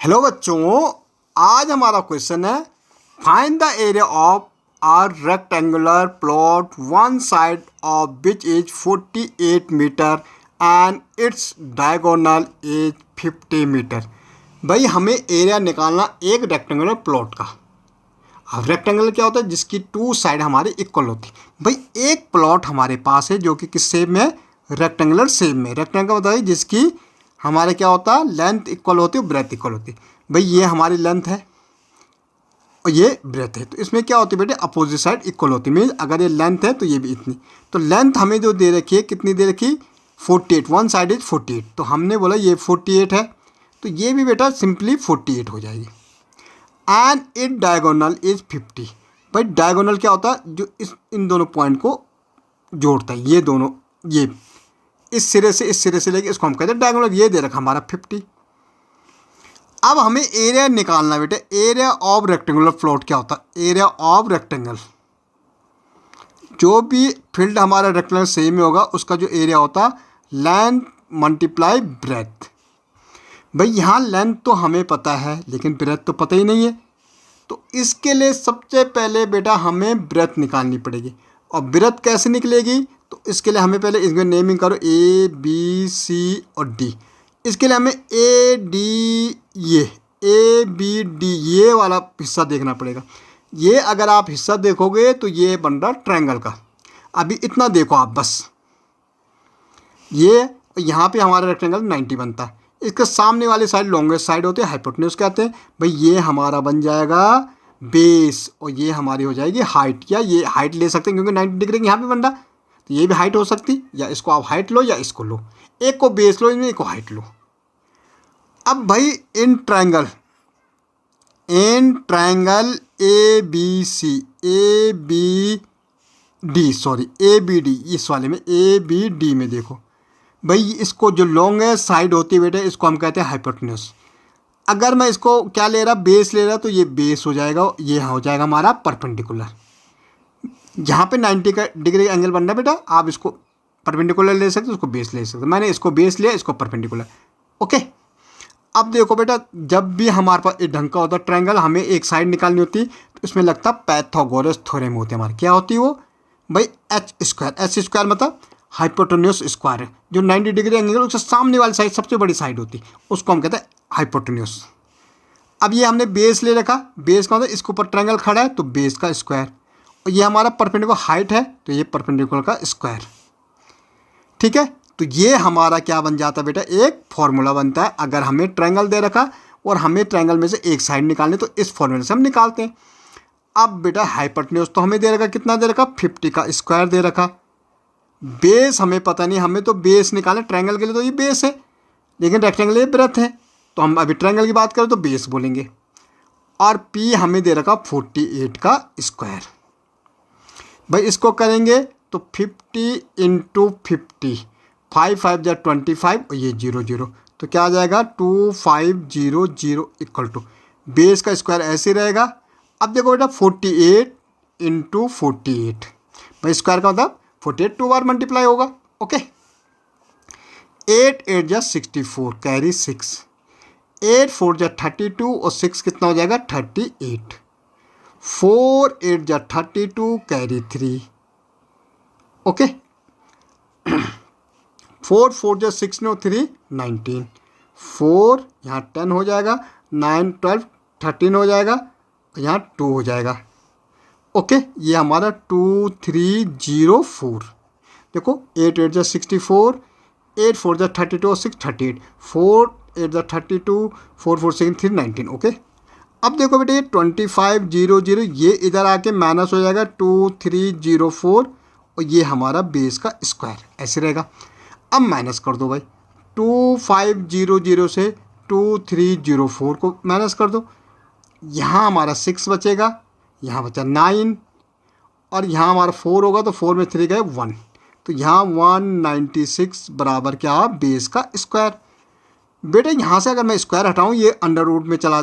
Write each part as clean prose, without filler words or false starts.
Hello बच्चों, आज हमारा क्वेश्चन है find the area of a rectangular plot one side of which is 48 metre and its diagonal is 50 metre. भाई हमें area निकालना एक रेक्टेंगुलर प्लॉट का। अब रेक्टेंगुलर क्या होता है? जिसकी टू साइड हमारी इक्वल होती। भाई एक प्लॉट हमारे पास है जो कि किस शेप में है? रेक्टेंगुलर शेप में। रेक्टेंगल बताइए जिसकी हमारे क्या होता है? लेंथ इक्वल होती है, ब्रेथ इक्वल होती है। भाई ये हमारी लेंथ है और ये ब्रेथ है, तो इसमें क्या होती है बेटे? अपोजिट साइड इक्वल होती है। मीन्स अगर ये लेंथ है तो ये भी इतनी। तो लेंथ हमें जो दे रखी है, कितनी दे रखी? 48। वन साइड इज 48, तो हमने बोला ये 48 है, तो ये भी बेटा सिंपली 48 हो जाएगी। And it diagonal is 50। भाई डायगोनल क्या होता है? जो इन दोनों पॉइंट को जोड़ता है, ये दोनों, ये इस सिरे से इस सिरे से लेके इसको हम कहते हैं डायगोनल। ये दे रखा हमारा 50। अब हमें एरिया निकालना बेटे। एरिया ऑफ रेक्टेंगुलर प्लॉट क्या होता है? एरिया ऑफ रेक्टेंगल, जो भी फील्ड हमारा रेक्टेंगल सेम में होगा उसका जो एरिया होता है लेंथ मल्टीप्लाई ब्रेथ। भाई यहाँ लेंथ तो हमें पता है लेकिन ब्रेथ तो पता ही नहीं है, तो इसके लिए सबसे पहले बेटा हमें ब्रेथ निकालनी पड़ेगी। और ब्रेथ कैसे निकलेगी? तो इसके लिए हमें पहले इसमें नेमिंग करो A B C और D। इसके लिए हमें A D, ये A B D ये वाला हिस्सा देखना पड़ेगा। ये अगर आप हिस्सा देखोगे तो ये बन रहा ट्रायंगल का। अभी इतना देखो आप बस, ये यहाँ पे हमारा रेक्टेंगल 90 बनता है। इसके सामने वाली साइड लॉन्गेस्ट साइड होती है, हाइपोटेन्यूज कहते हैं। भाई ये हमारा बन जाएगा बेस और ये हमारी हो जाएगी हाइट। या ये हाइट ले सकते हैं क्योंकि 90 डिग्री यहाँ पे बन रहा, तो ये भी हाइट हो सकती, या इसको आप हाइट लो या इसको लो, एक को बेस लो, एक को हाइट लो। अब भाई in triangle A B D, इस वाले में ABD में देखो भाई, इसको जो लॉन्गेस्ट साइड होती है बेटे इसको हम कहते हैं हाइपोटेन्यूज। अगर मैं इसको क्या ले रहा, बेस ले रहा, तो ये बेस हो जाएगा, ये हो जाएगा हमारा परपेंडिकुलर। जहाँ पे 90 डिग्री एंगल बन रहा है बेटा, आप इसको परपेंडिकुलर ले सकते हो, उसको बेस ले सकते हो। मैंने इसको बेस लिया, इसको परपेंडिकुलर। ओके, अब देखो बेटा, जब भी हमारे पास एक ढंग का होता है ट्रायंगल, हमें एक साइड निकालनी होती है, तो इसमें लगता है पाइथागोरस थ्योरम होते हैं हमारे। क्या होती है वो? भाई एच स्क्वायर मतलब हाइपोटेन्यूज स्क्वायर है। जो 90 डिग्री एंगल उससे सामने वाली साइड सबसे बड़ी साइड होती है, उसको हम कहते हैं हाइपोटेन्यूज। अब ये हमने बेस ले रखा, बेस का मतलब इसके ऊपर ट्रायंगल खड़ा है तो बेस का स्क्वायर, और ये हमारा परपेंडिकुलर हाइट है तो ये परपेंडिकुलर का स्क्वायर। ठीक है, तो ये हमारा क्या बन जाता है बेटा? एक फॉर्मूला बनता है। अगर हमें ट्रायंगल दे रखा और हमें ट्रायंगल में से एक साइड निकालनी, तो इस फॉर्मूले से हम निकालते हैं। अब बेटा हाइपोटेन्यूज तो हमें दे रखा, कितना दे रखा? 50 का स्क्वायर दे रखा। बेस हमें पता नहीं, हमें तो बेस निकालना ट्रायंगल के लिए, तो ये बेस है, लेकिन रेक्टेंगल ये ब्रेथ है, तो हम अभी ट्रायंगल की बात करें तो बेस बोलेंगे। और P हमें दे रखा 48 का स्क्वायर। भाई इसको करेंगे तो 50 × 50, 5 5 जा 25 और ये 0 0, तो क्या आ जाएगा? 2500 इक्वल टू बेस का स्क्वायर ऐसे रहेगा। अब देखो बेटा 48 × 48, भाई स्क्वायर का मतलब 48 2 बार मल्टीप्लाई होगा। ओके, 8 8 जा 64 कैरी 6, 8 4 जा 32 और 6 कितना हो जाएगा? 38, 4 8 जा 32 कैरी 3। ओके, 4 4 जा 6 नो 3 19, 4 यहाँ 10 हो जाएगा, 9 12 13 हो जाएगा, यहाँ 2 हो जाएगा। ओके, ये हमारा 2304। देखो 8 8 जा 64, 8 4 जा 32 और 6 38, 4 8 जा 32, 4 4 6 3 19। ओके, अब देखो बेटे ये 2500 ये इधर आके माइनस हो जाएगा 2304 और ये हमारा बेस का स्क्वायर ऐसे रहेगा। अब माइनस कर दो भाई, 2500 से 2304 को माइनस कर दो, यहाँ हमारा 6 बचेगा, यहाँ बचा 9 और यहाँ हमारा 4 होगा, तो 4 में 3 गए 1, तो यहाँ 196 बराबर क्या? बेस का स्क्वायर। बेटे यहाँ से अगर मैं स्क्वायर हटाऊँ ये अंडर रूट में चला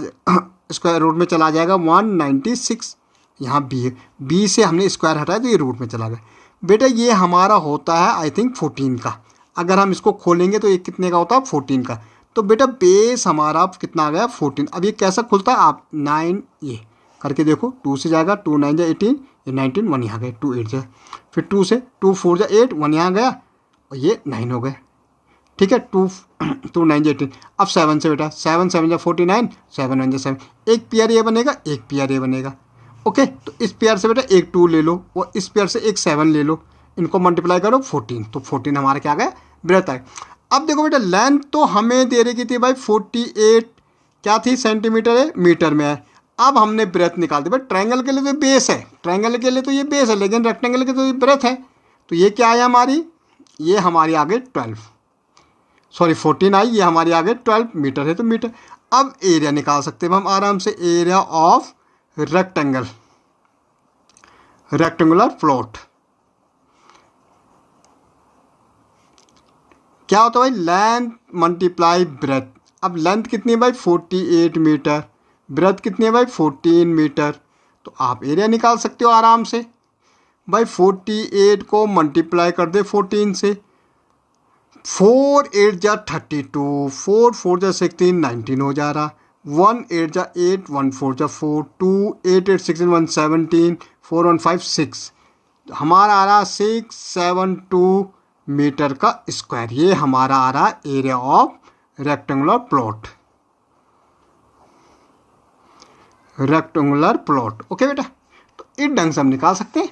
स्क्वायर रूट में चला जाएगा 196। यहाँ बी है, बी से हमने स्क्वायर हटाया तो ये रूट में चला गया। बेटा ये हमारा होता है आई थिंक 14 का। अगर हम इसको खोलेंगे तो ये कितने का होता है? 14 का। तो बेटा बेस हमारा कितना आ गया 14। अब ये कैसा खुलता है आप 9 ये करके देखो, 2 से जाएगा, 2 9 जा 18, ये 19 1 यहाँ गए, 2 8 जा, फिर 2 से 2 4 जा 8 1 यहाँ गया और ये 9 हो गए। ठीक है, 2 2 9 जा 18। अब 7 से बेटा 7 7 जा 49, 7 1 जा 7, एक पेयर ये बनेगा, एक पेयर ये बनेगा। ओके, तो इस पेयर से बेटा एक 2 ले लो और इस पेयर से एक 7 ले लो, इनको मल्टीप्लाई करो 14, तो 14 हमारा क्या आ गया ब्रेथ है। अब देखो बेटा लेंथ तो हमें दे रही थी भाई 48 क्या थी सेंटीमीटर है, मीटर में है। अब हमने ब्रेथ निकाल दी भाई, ट्रायंगल के लिए तो बेस है, ट्रायंगल के लिए तो ये बेस है, लेकिन रेक्टेंगल के तो ये ब्रेथ है। तो ये क्या है हमारी, ये हमारी आगे 12 सॉरी 14 आई, ये हमारी आगे 12 मीटर है तो मीटर। अब एरिया निकाल सकते हैं हम आराम से, area of rectangle, rectangular plot क्या होता है भाई, लेंथ मल्टीप्लाई ब्रेथ। अब लेंथ कितनी है भाई 48 मीटर, ब्रेथ कितनी है भाई 14 मीटर, तो आप एरिया निकाल सकते हो आराम से भाई। 48 को मल्टीप्लाई कर दे 14 से, 4 8 जा 32, 4 4 जा 16 19 हो जा रहा, 1 8 जा 8, 1 4 जा 4, 2 8 8 16 1 17, 4 1 5 6, हमारा आ रहा 672 मीटर का स्क्वायर। ये हमारा आ रहा area of rectangular plot, rectangular plot. Okay बेटा, तो इस ढंग से हम निकाल सकते हैं।